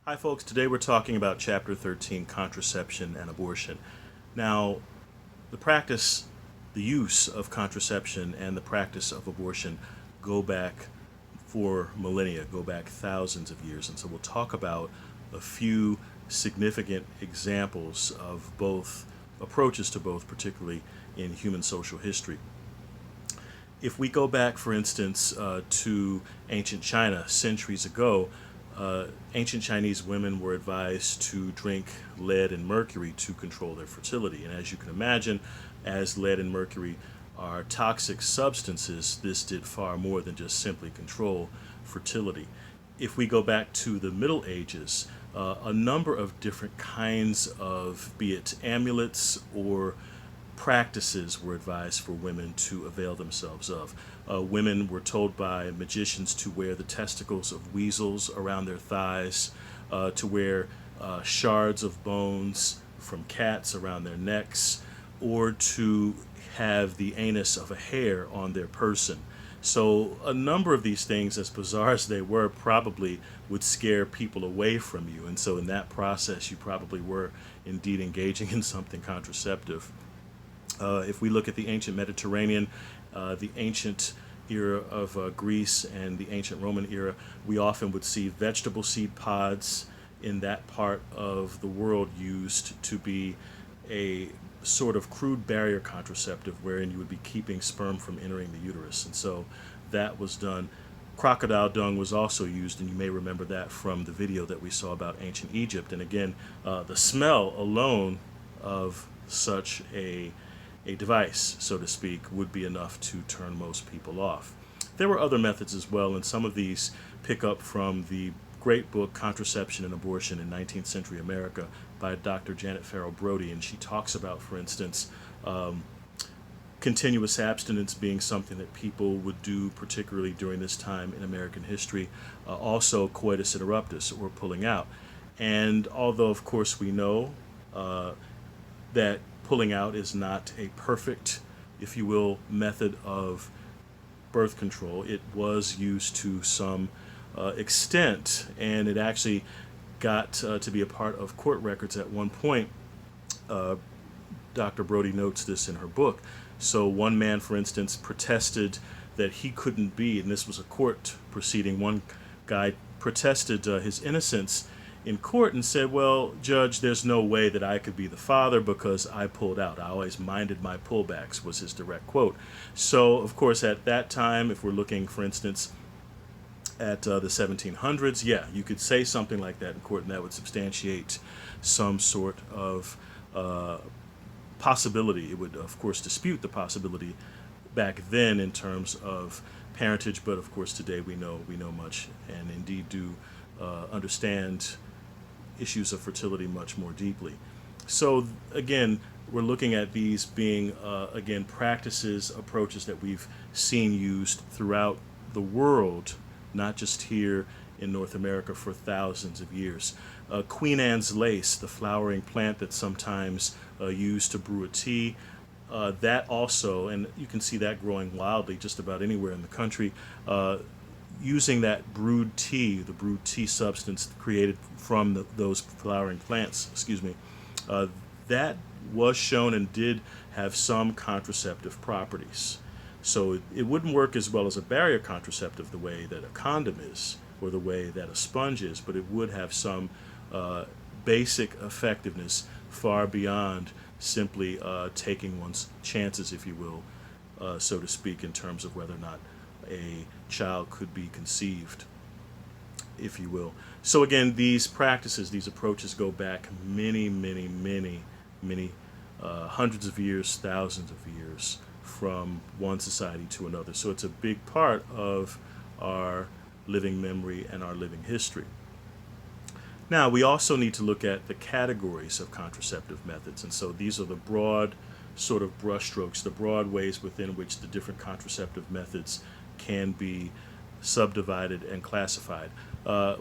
Hi, folks. Today we're talking about Chapter 13, Contraception and Abortion. Now, the practice, the use of contraception and the practice of abortion go back for millennia, go back thousands of years. And so we'll talk about a few significant examples of both approaches to both, particularly in human social history. If we go back, for instance, to ancient China centuries ago, ancient Chinese women were advised to drink lead and mercury to control their fertility. And as you can imagine, as lead and mercury are toxic substances, this did far more than just simply control fertility. If we go back to the Middle Ages, a number of different kinds of, be it amulets or practices, were advised for women to avail themselves of. Women were told by magicians to wear the testicles of weasels around their thighs, to wear shards of bones from cats around their necks, or to have the anus of a hare on their person. So a number of these things, as bizarre as they were, probably would scare people away from you. And so in that process, you probably were indeed engaging in something contraceptive. If we look at the ancient Mediterranean, the ancient era of Greece and the ancient Roman era, we often would see vegetable seed pods in that part of the world used to be a sort of crude barrier contraceptive wherein you would be keeping sperm from entering the uterus. And so that was done. Crocodile dung was also used, and you may remember that from the video that we saw about ancient Egypt. And again, the smell alone of such a device, so to speak, would be enough to turn most people off. There were other methods as well, and some of these pick up from the great book Contraception and Abortion in 19th Century America by Dr. Janet Farrell Brody, and she talks about, for instance, continuous abstinence being something that people would do, particularly during this time in American history. Also, coitus interruptus, or pulling out. And although, of course, we know that pulling out is not a perfect, if you will, method of birth control, it was used to some extent, and it actually got to be a part of court records at one point. Dr. Brody notes this in her book. So one man, for instance, protested that he couldn't be, and this was a court proceeding, one guy protested his innocence in court and said, well, Judge, there's no way that I could be the father because I pulled out. I always minded my pullbacks, was his direct quote. So, of course, at that time, if we're looking, for instance, at the 1700s, yeah, you could say something like that in court, and that would substantiate some sort of possibility. It would, of course, dispute the possibility back then in terms of parentage, but of course today we know much, and indeed do understand issues of fertility much more deeply. So again, we're looking at these being again practices, approaches that we've seen used throughout the world, not just here in North America, for thousands of years. Queen Anne's lace, the flowering plant that's sometimes used to brew a tea, that also, and you can see that growing wildly just about anywhere in the country, using that brewed tea, the brewed tea substance created from those flowering plants, that was shown and did have some contraceptive properties. So it wouldn't work as well as a barrier contraceptive the way that a condom is or the way that a sponge is, but it would have some basic effectiveness far beyond simply taking one's chances, if you will, so to speak, in terms of whether or not a child could be conceived, if you will. So again, these practices, these approaches go back many hundreds of years, thousands of years, from one society to another. So it's a big part of our living memory and our living history. Now, we also need to look at the categories of contraceptive methods. And so these are the broad sort of brushstrokes, the broad ways within which the different contraceptive methods can be subdivided and classified.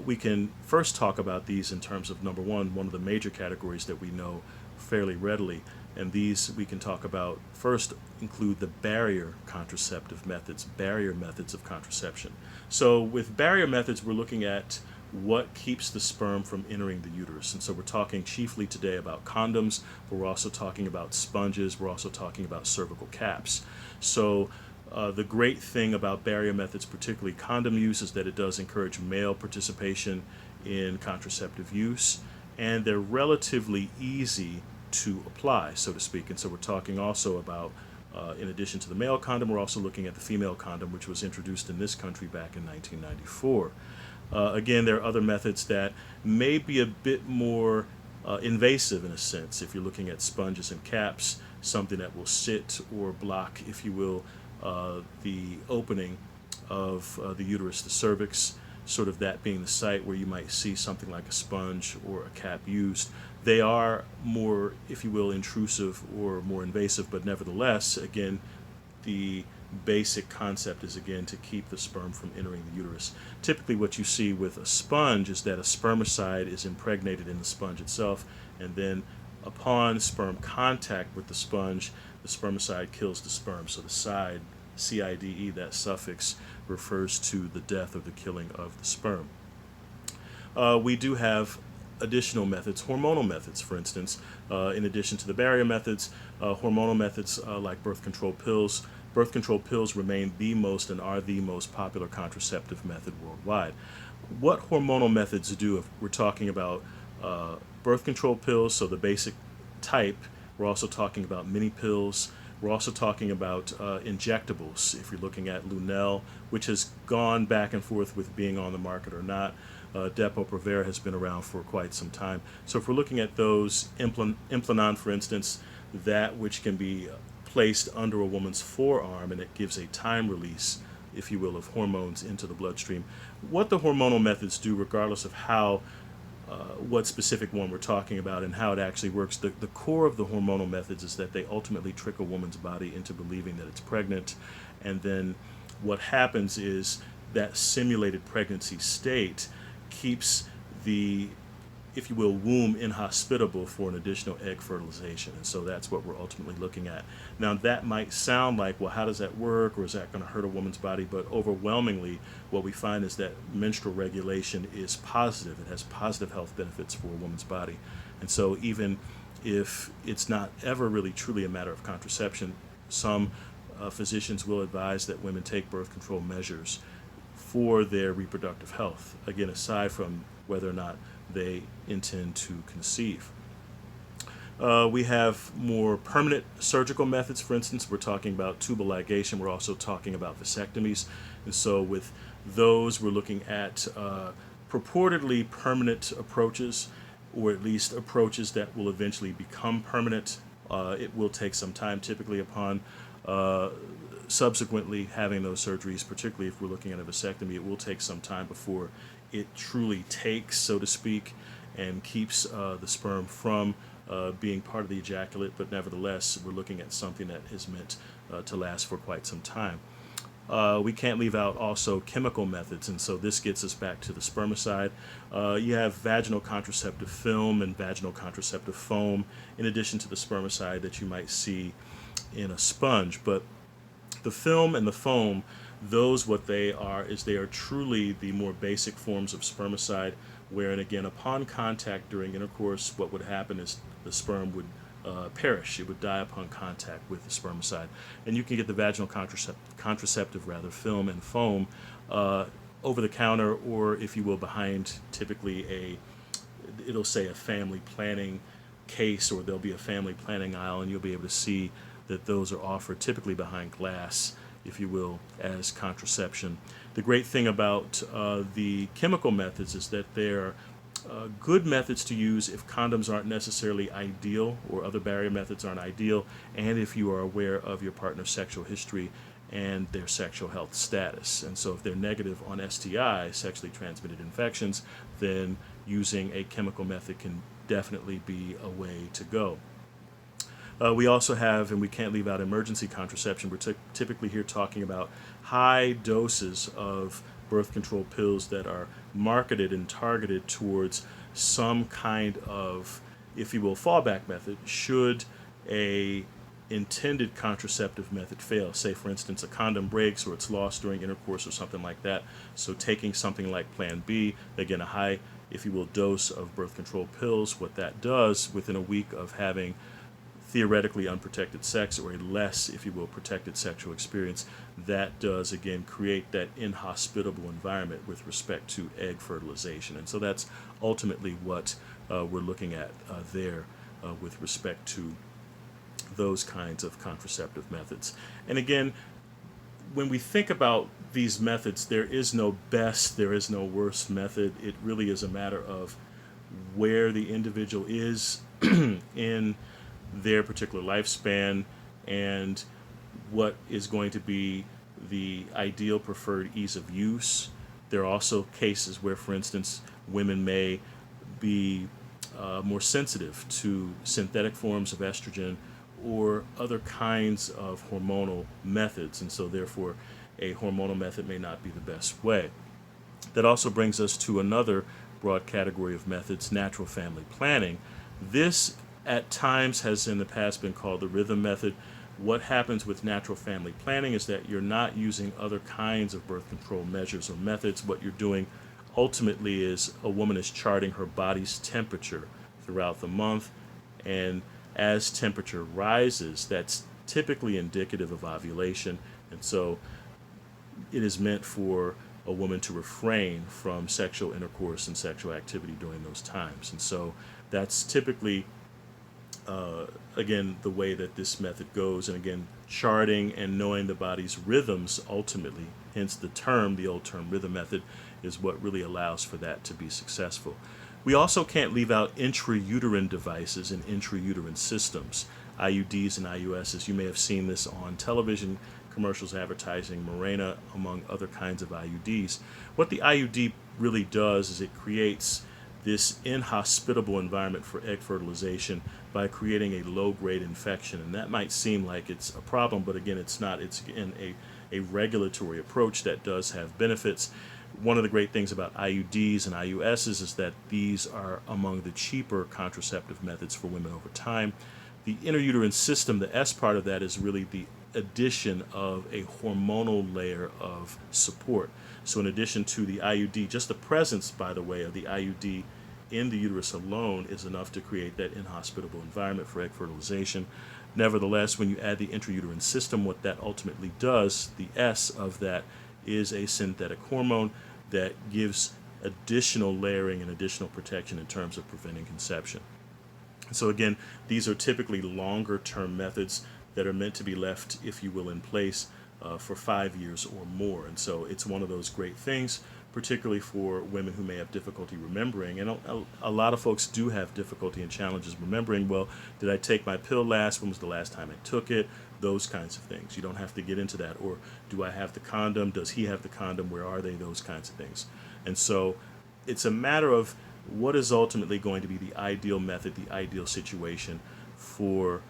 We can first talk about these in terms of, number one of the major categories that we know fairly readily. And these we can talk about first include the barrier contraceptive methods, barrier methods of contraception. So with barrier methods, we're looking at what keeps the sperm from entering the uterus. And so we're talking chiefly today about condoms, but we're also talking about sponges, we're also talking about cervical caps. So the great thing about barrier methods, particularly condom use, is that it does encourage male participation in contraceptive use, and they're relatively easy to apply, so to speak. And so we're talking also about, in addition to the male condom, we're also looking at the female condom, which was introduced in this country back in 1994. Again, there are other methods that may be a bit more invasive in a sense. If you're looking at sponges and caps, something that will sit or block, if you will, the opening of the uterus, the cervix, sort of that being the site where you might see something like a sponge or a cap used. They are more, if you will, intrusive or more invasive, but nevertheless, again, the basic concept is, again, to keep the sperm from entering the uterus. Typically what you see with a sponge is that a spermicide is impregnated in the sponge itself, and then upon sperm contact with the spermicide kills the sperm. So the side, CIDE, that suffix, refers to the death or the killing of the sperm. We do have additional methods, hormonal methods, for instance, in addition to the barrier methods, hormonal methods like birth control pills. Birth control pills remain the most and are the most popular contraceptive method worldwide. What hormonal methods do, if we're talking about birth control pills, so the basic type, we're also talking about mini pills. We're also talking about injectables, if you're looking at Lunel, which has gone back and forth with being on the market or not. Depo-Provera has been around for quite some time. So if we're looking at those, Implanon, for instance, that which can be placed under a woman's forearm, and it gives a time release, if you will, of hormones into the bloodstream. What the hormonal methods do, regardless of how what specific one we're talking about and how it actually works, the core of the hormonal methods is that they ultimately trick a woman's body into believing that it's pregnant, and then what happens is that simulated pregnancy state keeps the, if you will, womb inhospitable for an additional egg fertilization. And so that's what we're ultimately looking at. Now that might sound like, well, how does that work, or is that going to hurt a woman's body? But overwhelmingly, what we find is that menstrual regulation is positive. It has positive health benefits for a woman's body. And so even if it's not ever really truly a matter of contraception, some physicians will advise that women take birth control measures for their reproductive health, again, aside from whether or not they intend to conceive. We have more permanent surgical methods. For instance, we're talking about tubal ligation. We're also talking about vasectomies. And so with those, we're looking at purportedly permanent approaches, or at least approaches that will eventually become permanent. It will take some time, typically upon subsequently having those surgeries, particularly if we're looking at a vasectomy. It will take some time before it truly takes, so to speak, and keeps the sperm from being part of the ejaculate, but nevertheless, we're looking at something that is meant to last for quite some time. We can't leave out also chemical methods, and so this gets us back to the spermicide. You have vaginal contraceptive film and vaginal contraceptive foam, in addition to the spermicide that you might see in a sponge. But the film and the foam, those, what they are is they are truly the more basic forms of spermicide, wherein again, upon contact during intercourse, what would happen is the sperm would perish. It would die upon contact with the spermicide. And you can get the vaginal contraceptive film and foam over the counter, or if you will, behind typically it'll say a family planning case, or there'll be a family planning aisle, and you'll be able to see that those are offered typically behind glass, if you will, as contraception. The great thing about the chemical methods is that they're good methods to use if condoms aren't necessarily ideal, or other barrier methods aren't ideal, and if you are aware of your partner's sexual history and their sexual health status. And so if they're negative on STI, sexually transmitted infections, then using a chemical method can definitely be a way to go. We also have, and we can't leave out emergency contraception. We're typically here talking about high doses of birth control pills that are marketed and targeted towards some kind of, if you will, fallback method should a intended contraceptive method fails. Say, for instance, a condom breaks or it's lost during intercourse or something like that. So taking something like Plan B, again, a high, if you will, dose of birth control pills, what that does within a week of having theoretically unprotected sex, or a less, if you will, protected sexual experience, that does, again, create that inhospitable environment with respect to egg fertilization. And so that's ultimately what we're looking at there with respect to those kinds of contraceptive methods. And again, when we think about these methods, there is no best, there is no worst method. It really is a matter of where the individual is in their particular lifespan and what is going to be the ideal preferred ease of use. There are also cases where, for instance, women may be more sensitive to synthetic forms of estrogen or other kinds of hormonal methods, and so therefore a hormonal method may not be the best way. That also brings us to another broad category of methods, natural family planning. This at times has in the past been called the rhythm method. What happens with natural family planning is that you're not using other kinds of birth control measures or methods. What you're doing ultimately is a woman is charting her body's temperature throughout the month, and as temperature rises, that's typically indicative of ovulation, and so it is meant for a woman to refrain from sexual intercourse and sexual activity during those times. And so that's typically again, the way that this method goes, and again, charting and knowing the body's rhythms ultimately, hence the term, the old term rhythm method, is what really allows for that to be successful. We also can't leave out intrauterine devices and intrauterine systems, IUDs and IUSs. You may have seen this on television commercials advertising Mirena, among other kinds of IUDs. What the IUD really does is it creates this inhospitable environment for egg fertilization by creating a low-grade infection. And that might seem like it's a problem, but again, it's not. It's again a regulatory approach that does have benefits. One of the great things about IUDs and IUSs is that these are among the cheaper contraceptive methods for women over time. The intrauterine system, the S part of that, is really the addition of a hormonal layer of support. So in addition to the IUD, just the presence, by the way, of the IUD in the uterus alone is enough to create that inhospitable environment for egg fertilization. Nevertheless, when you add the intrauterine system, what that ultimately does, the S of that, is a synthetic hormone that gives additional layering and additional protection in terms of preventing conception. So again, these are typically longer term methods that are meant to be left, if you will, in place for 5 years or more. And so it's one of those great things, particularly for women who may have difficulty remembering. And a lot of folks do have difficulty and challenges remembering, well, did I take my pill last? When was the last time I took it? Those kinds of things. You don't have to get into that. Or do I have the condom? Does he have the condom? Where are they? Those kinds of things. And so it's a matter of what is ultimately going to be the ideal method, the ideal situation for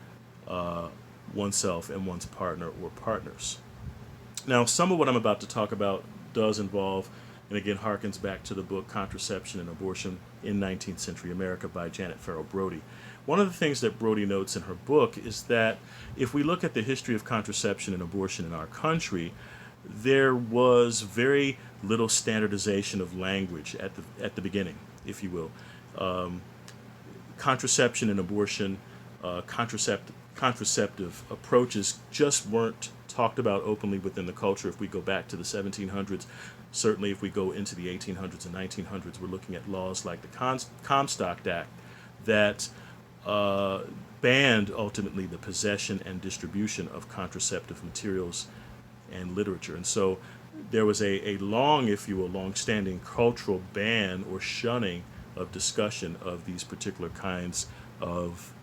oneself and one's partner or partners. Now, some of what I'm about to talk about does involve, and again harkens back to the book Contraception and Abortion in 19th Century America by Janet Farrell Brody. One of the things that Brody notes in her book is that if we look at the history of contraception and abortion in our country, there was very little standardization of language at the beginning, if you will. Contraception and abortion, contraceptive approaches just weren't talked about openly within the culture. If we go back to the 1700s, certainly if we go into the 1800s and 1900s, we're looking at laws like the Comstock Act that banned ultimately the possession and distribution of contraceptive materials and literature. And so there was a long, if you will, long-standing cultural ban or shunning of discussion of these particular kinds of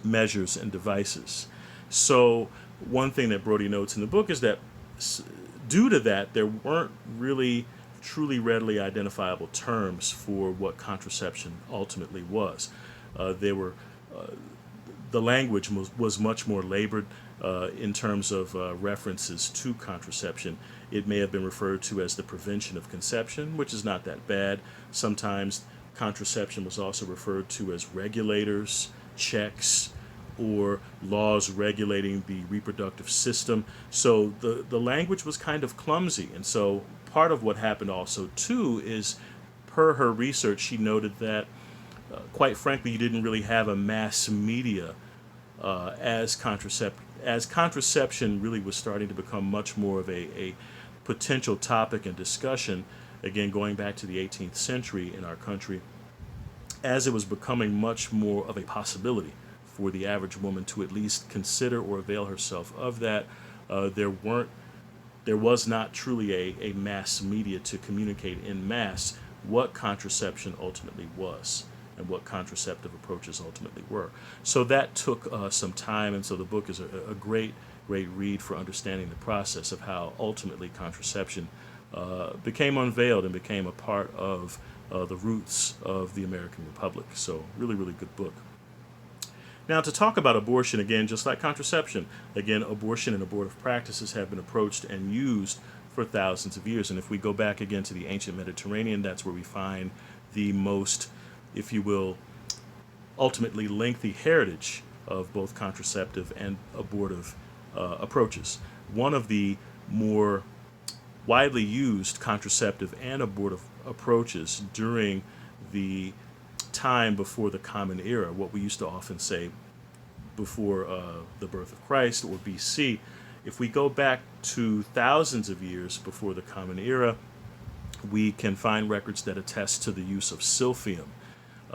measures and devices. So one thing that Brody notes in the book is that due to that, there weren't really truly readily identifiable terms for what contraception ultimately was. The language was much more labored in terms of references to contraception. It may have been referred to as the prevention of conception, which is not that bad. Sometimes contraception was also referred to as regulators, checks, or laws regulating the reproductive system. So the language was kind of clumsy. And so part of what happened also, too, is per her research, she noted that, quite frankly, you didn't really have a mass media as contraception really was starting to become much more of a potential topic and discussion, again, going back to the 18th century in our country, as it was becoming much more of a possibility for the average woman to at least consider or avail herself of that. There was not truly a mass media to communicate in mass what contraception ultimately was and what contraceptive approaches ultimately were. So that took some time, and so the book is a great read for understanding the process of how ultimately contraception became unveiled and became a part of the roots of the American Republic. So really good book. Now, to talk about abortion, again, just like contraception, again, abortion and abortive practices have been approached and used for thousands of years. And if we go back again to the ancient Mediterranean, that's where we find the most, if you will, ultimately lengthy heritage of both contraceptive and abortive approaches. One of the more widely used contraceptive and abortive approaches during the time before the Common Era, what we used to often say before the birth of Christ, or BC, if we go back to thousands of years before the Common Era, we can find records that attest to the use of silphium.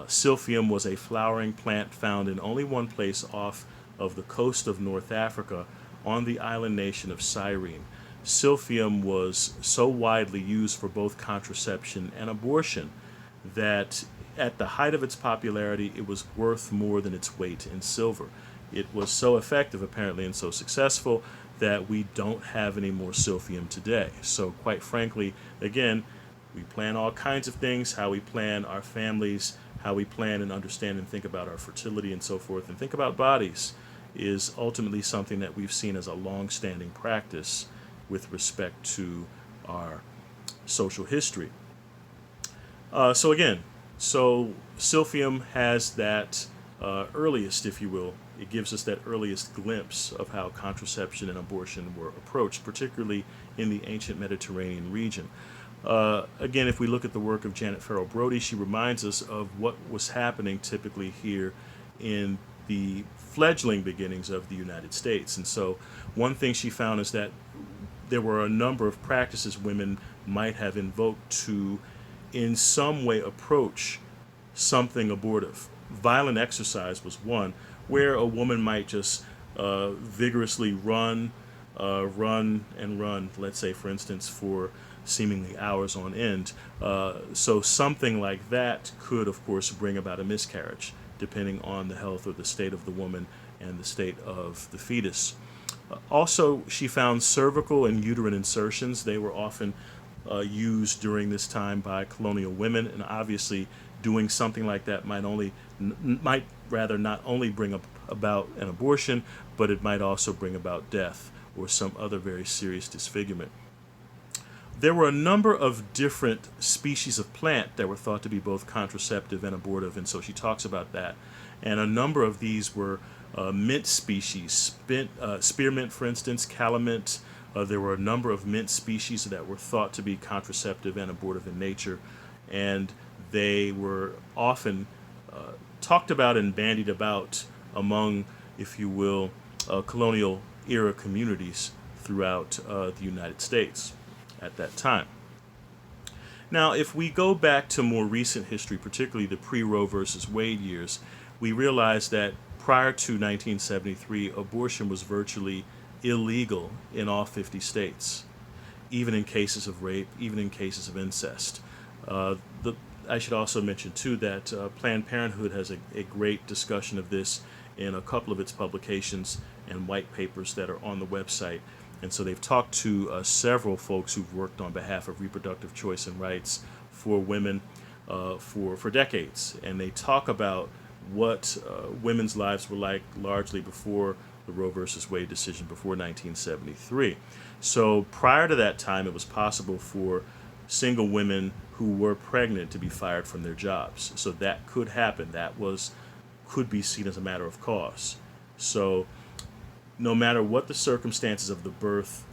Silphium was a flowering plant found in only one place off of the coast of North Africa on the island nation of Cyrene. Silphium was so widely used for both contraception and abortion that at the height of its popularity, it was worth more than its weight in silver. It was so effective, apparently, and so successful that we don't have any more silphium today. So quite frankly, again, we plan all kinds of things, how we plan our families, how we plan and understand and think about our fertility and so forth, and think about bodies, is ultimately something that we've seen as a long-standing practice with respect to our social history. So silphium has that earliest, if you will, it gives us that earliest glimpse of how contraception and abortion were approached, particularly in the ancient Mediterranean region. Again, if we look at the work of Janet Farrell Brody, she reminds us of what was happening typically here in the fledgling beginnings of the United States. And so one thing she found is that there were a number of practices women might have invoked to in some way approach something abortive. Violent exercise was one, where a woman might just vigorously run, let's say, for instance, for seemingly hours on end. So something like that could, of course, bring about a miscarriage, depending on the health or the state of the woman and the state of the fetus. Also, she found cervical and uterine insertions. They were often used during this time by colonial women, and obviously doing something like that might rather not only bring about an abortion, but it might also bring about death or some other very serious disfigurement. There were a number of different species of plant that were thought to be both contraceptive and abortive, and so she talks about that. And a number of these were mint species, spearmint, for instance, calamint. There were a number of mint species that were thought to be contraceptive and abortive in nature, and they were often talked about and bandied about among, if you will, colonial era communities throughout the United States at that time. Now, if we go back to more recent history, particularly the pre-Roe versus Wade years, we realize that prior to 1973, abortion was virtually illegal in all 50 states, even in cases of rape, even in cases of incest. I should also mention, too, that Planned Parenthood has a great discussion of this in a couple of its publications and white papers that are on the website. And so they've talked to several folks who've worked on behalf of reproductive choice and rights for women for decades. And they talk about what women's lives were like largely before the Roe versus Wade decision, before 1973. So prior to that time, it was possible for single women who were pregnant to be fired from their jobs. So that could happen. That could be seen as a matter of cause. So no matter what the circumstances of the birth,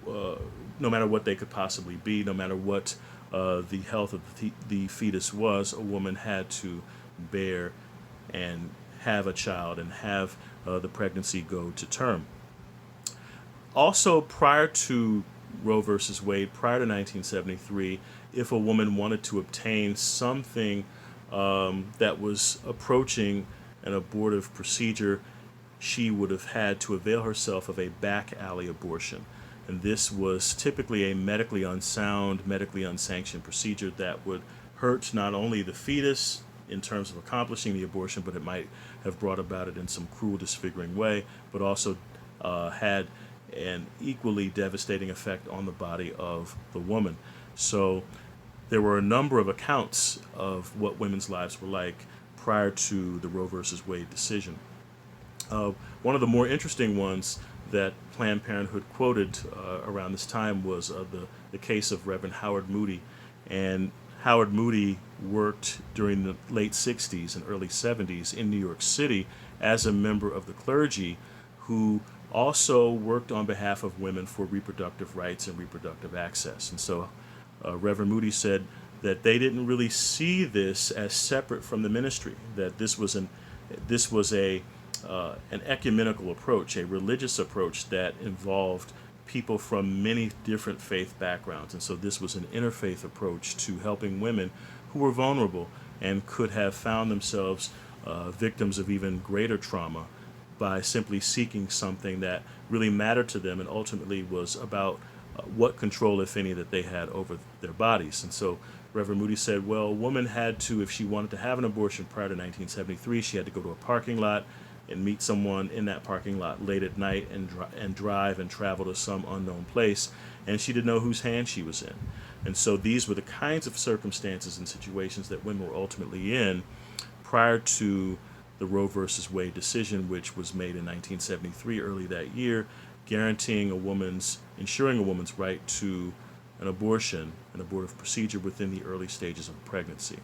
no matter what they could possibly be, no matter what the health of the fetus was, a woman had to bear and have a child and have the pregnancy go to term. Also, prior to Roe versus Wade, prior to 1973, if a woman wanted to obtain something that was approaching an abortive procedure, she would have had to avail herself of a back alley abortion. And this was typically a medically unsound, medically unsanctioned procedure that would hurt not only the fetus in terms of accomplishing the abortion, but it might have brought about it in some cruel, disfiguring way, but also had an equally devastating effect on the body of the woman. So there were a number of accounts of what women's lives were like prior to the Roe versus Wade decision. One of the more interesting ones that Planned Parenthood quoted around this time was the case of Reverend Howard Moody. And Howard Moody worked during the late 60s and early 70s in New York City as a member of the clergy who also worked on behalf of women for reproductive rights and reproductive access. And so Reverend Moody said that they didn't really see this as separate from the ministry, that this was an ecumenical approach, a religious approach that involved people from many different faith backgrounds. And so this was an interfaith approach to helping women who were vulnerable and could have found themselves victims of even greater trauma by simply seeking something that really mattered to them and ultimately was about what control, if any, that they had over their bodies. And so Reverend Moody said, well, a woman had to, if she wanted to have an abortion prior to 1973, she had to go to a parking lot and meet someone in that parking lot late at night and drive and travel to some unknown place, and she didn't know whose hand she was in. And so these were the kinds of circumstances and situations that women were ultimately in prior to the Roe versus Wade decision, which was made in 1973, early that year, ensuring a woman's right to an abortion, an abortive procedure within the early stages of pregnancy.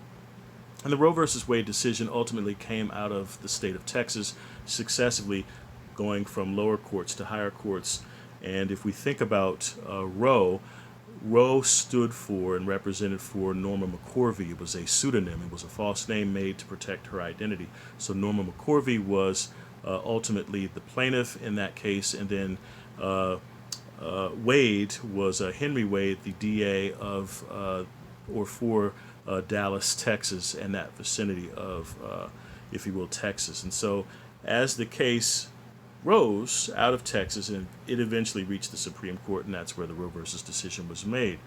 And the Roe versus Wade decision ultimately came out of the state of Texas, successively going from lower courts to higher courts. And if we think about Roe stood for and represented for Norma McCorvey. It was a pseudonym. It was a false name made to protect her identity. So Norma McCorvey was ultimately the plaintiff in that case, and then Wade was Henry Wade, the DA of for Dallas, Texas, and that vicinity of, if you will, Texas. And so as the case rose out of Texas, and it eventually reached the Supreme Court, and that's where the Roe versus decision was made.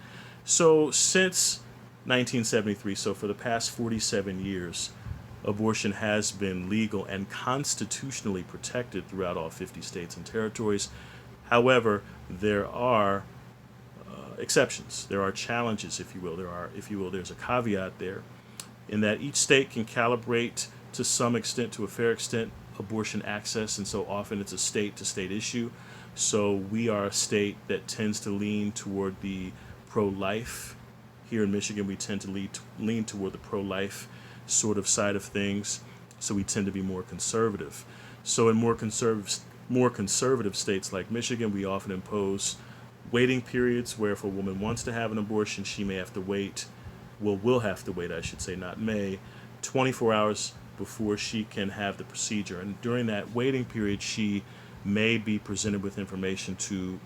So since 1973, so for the past 47 years, abortion has been legal and constitutionally protected throughout all 50 states and territories. However, there are exceptions. There are challenges, if you will. There's a caveat there in that each state can calibrate to some extent, to a fair extent, abortion access, and so often it's a state-to-state issue. So we are a state that tends to lean toward the pro-life. Here in Michigan, we tend to lean toward the pro-life sort of side of things, so we tend to be more conservative. So in more conservative states like Michigan, we often impose waiting periods where if a woman wants to have an abortion, she may have to wait, will have to wait, I should say, not may, 24 hours before she can have the procedure. And during that waiting period, she may be presented with information to,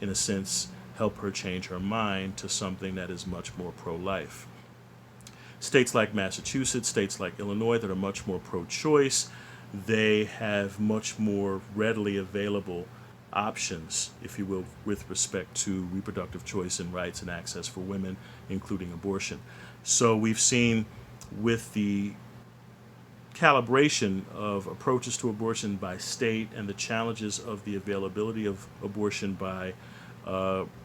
in a sense, help her change her mind to something that is much more pro-life. States like Massachusetts, states like Illinois that are much more pro-choice, they have much more readily available options, if you will, with respect to reproductive choice and rights and access for women, including abortion. So we've seen with the calibration of approaches to abortion by state and the challenges of the availability of abortion by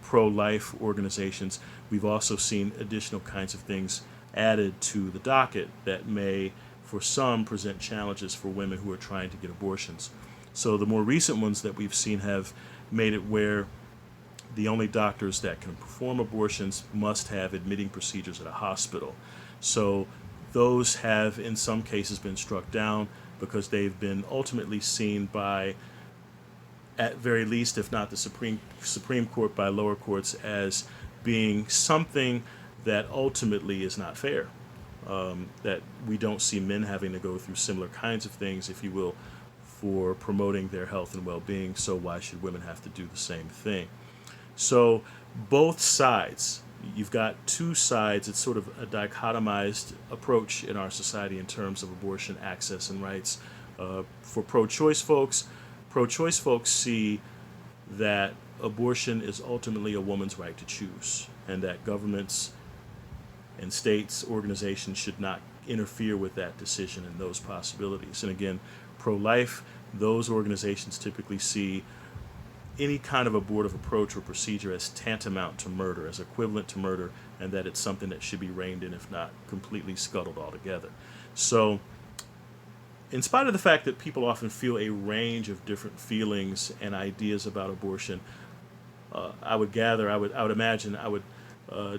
pro-life organizations, we've also seen additional kinds of things added to the docket that may, for some, present challenges for women who are trying to get abortions. So the more recent ones that we've seen have made it where the only doctors that can perform abortions must have admitting procedures at a hospital. So those have, in some cases, been struck down, because they've been ultimately seen by, at very least, if not the Supreme Court, by lower courts, as being something that ultimately is not fair. That we don't see men having to go through similar kinds of things, if you will, for promoting their health and well-being. So why should women have to do the same thing? So both sides, you've got two sides. It's sort of a dichotomized approach in our society in terms of abortion access and rights. For pro-choice folks see that abortion is ultimately a woman's right to choose, and that governments and states, organizations should not interfere with that decision and those possibilities. And again, pro-life, those organizations typically see any kind of abortive approach or procedure as tantamount to murder, as equivalent to murder, and that it's something that should be reined in, if not completely scuttled altogether. So, in spite of the fact that people often feel a range of different feelings and ideas about abortion, I would imagine, I would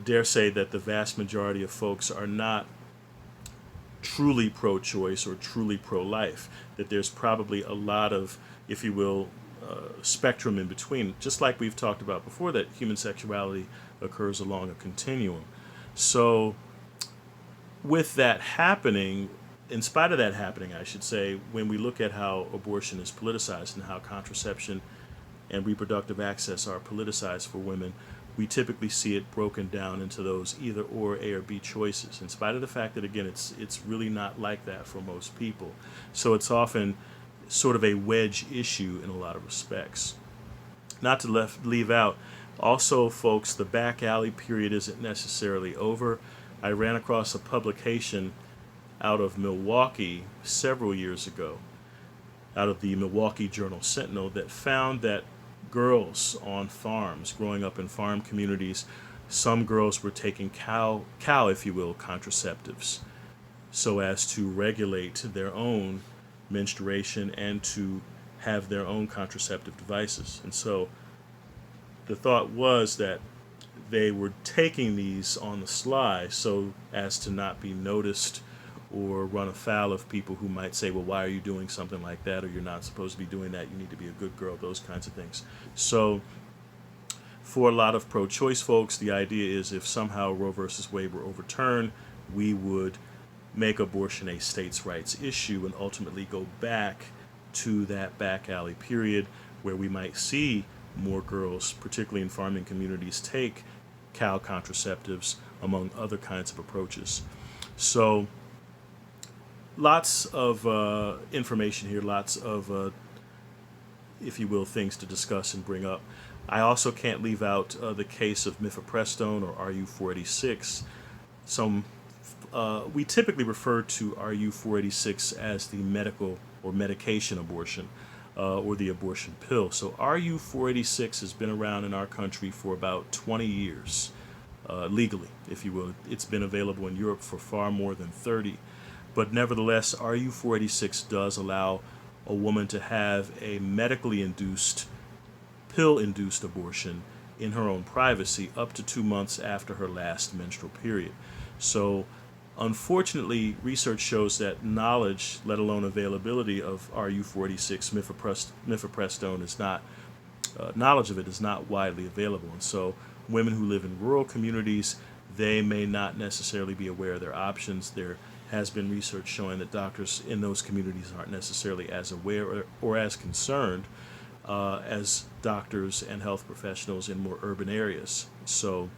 dare say that the vast majority of folks are not truly pro-choice or truly pro-life, that there's probably a lot of, if you will, spectrum in between, just like we've talked about before, that human sexuality occurs along a continuum. So with that happening, in spite of that happening, I should say, when we look at how abortion is politicized and how contraception and reproductive access are politicized for women, we typically see it broken down into those either or, A or B choices, in spite of the fact that, again, it's really not like that for most people. So it's often sort of a wedge issue in a lot of respects. Not to leave out, also, folks, the back alley period isn't necessarily over. I ran across a publication out of Milwaukee several years ago, out of the Milwaukee Journal-Sentinel, that found that girls on farms, growing up in farm communities, some girls were taking cow, if you will, contraceptives, so as to regulate their own menstruation and to have their own contraceptive devices. And so the thought was that they were taking these on the sly so as to not be noticed or run afoul of people who might say, well, why are you doing something like that? Or you're not supposed to be doing that. You need to be a good girl, those kinds of things. So for a lot of pro-choice folks, the idea is if somehow Roe versus Wade were overturned, we would make abortion a states' rights issue and ultimately go back to that back alley period where we might see more girls, particularly in farming communities, take cow contraceptives among other kinds of approaches. So lots of information here, lots of, if you will, things to discuss and bring up. I also can't leave out the case of mifepristone or RU-486. We typically refer to RU-486 as the medical or medication abortion or the abortion pill. So RU-486 has been around in our country for about 20 years, legally, if you will. It's been available in Europe for far more than 30. But nevertheless, RU-486 does allow a woman to have a medically induced, pill-induced abortion in her own privacy up to 2 months after her last menstrual period. So unfortunately, research shows that knowledge, let alone availability of RU-486, mifepristone, is not, knowledge of it is not widely available. And so women who live in rural communities, they may not necessarily be aware of their options. There has been research showing that doctors in those communities aren't necessarily as aware or as concerned as doctors and health professionals in more urban areas. So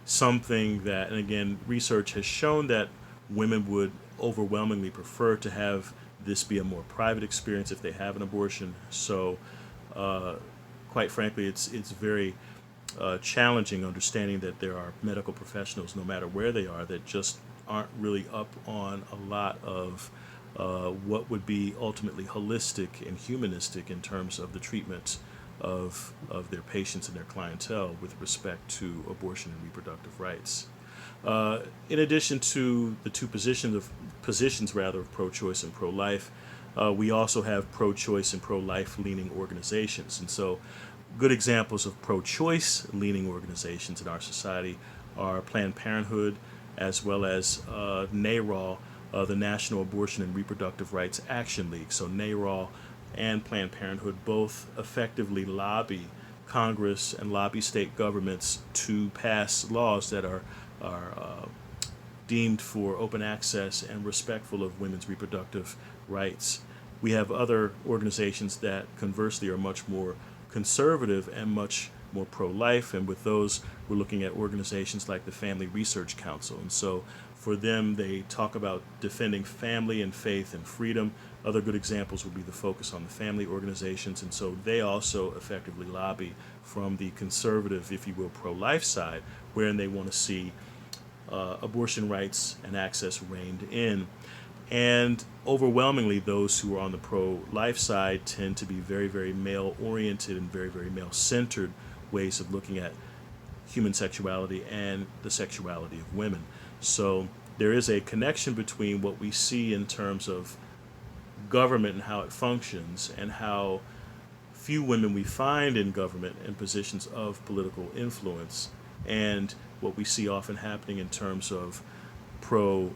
something that, and again, research has shown that women would overwhelmingly prefer to have this be a more private experience if they have an abortion. So quite frankly, it's very challenging understanding that there are medical professionals, no matter where they are, that just aren't really up on a lot of what would be ultimately holistic and humanistic in terms of the treatment of their patients and their clientele with respect to abortion and reproductive rights. In addition to the two positions of pro-choice and pro-life, we also have pro-choice and pro-life leaning organizations. And so good examples of pro-choice leaning organizations in our society are Planned Parenthood, as well as NARAL, the National Abortion and Reproductive Rights Action League. So NARAL and Planned Parenthood both effectively lobby Congress and lobby state governments to pass laws that are deemed for open access and respectful of women's reproductive rights. We have other organizations that conversely are much more conservative and much more pro-life, and with those we're looking at organizations like the Family Research Council. And so for them, they talk about defending family and faith and freedom. Other good examples would be the Focus on the Family organizations, and so they also effectively lobby from the conservative, if you will, pro-life side, wherein they want to see abortion rights and access reined in. And overwhelmingly, those who are on the pro-life side tend to be very, very male-oriented and very, very male-centered ways of looking at human sexuality and the sexuality of women. So there is a connection between what we see in terms of government and how it functions, and how few women we find in government and positions of political influence, and what we see often happening in terms of pro